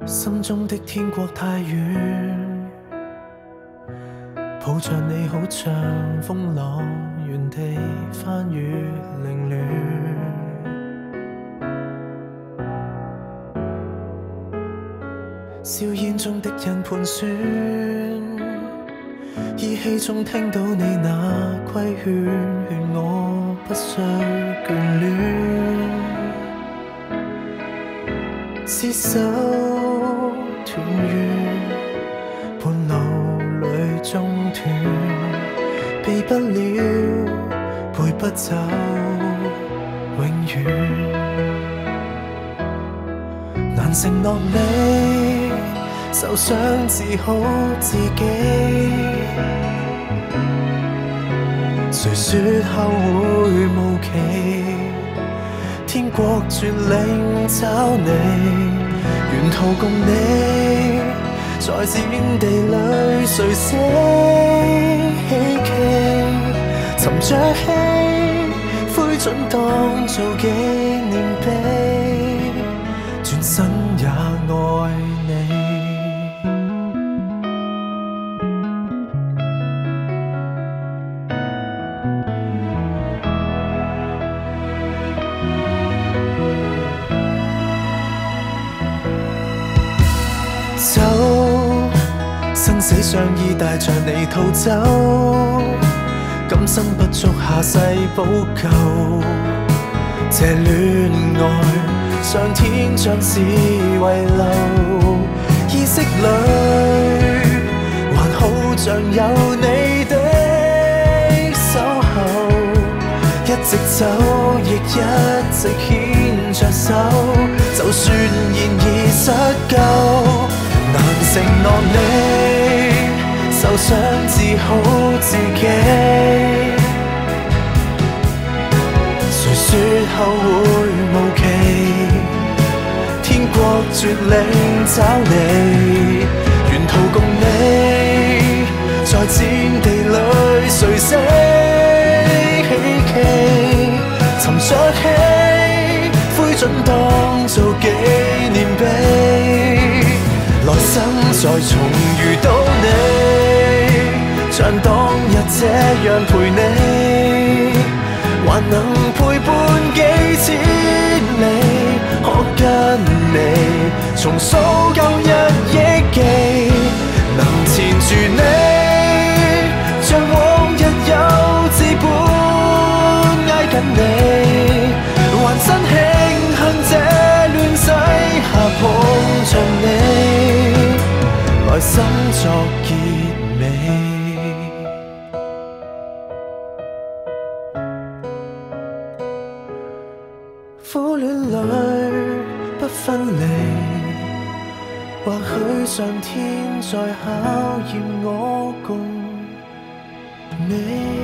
心中的天國太遠，抱着你好像風浪，原地翻雨凌亂。硝煙中的人盤旋，依稀中聽到你那規勸，勸我不需眷戀。廝守團圓，半路裏中斷，避不了，背不走，永遠難承諾你，受傷治好自己。誰說後會無期？天國絕領找你，沿途共你，在戰地裏垂死希冀，尋着希，灰燼當做紀念碑，轉身也愛你。走，生死相依，帶着你逃走，今生不足，下世補救。這戀愛，上天將是遺留，意識裏還好像有你的守候，一直走，亦一直牽着手，就算現已失救。難承諾你，受傷治好自己。誰說後會無期？天國絕領找你，沿途共你，在戰地裏垂死希冀，尋着希，灰燼當做紀念碑。來生再重遇到你，像當日這樣陪你，還能陪伴幾千里，可跟你重數舊日憶記，能纏住你，像往日幼稚般挨緊你，還真慶幸這亂世下碰着你。來生作結尾，苦戀裏不分離，或許上天在考驗我共你。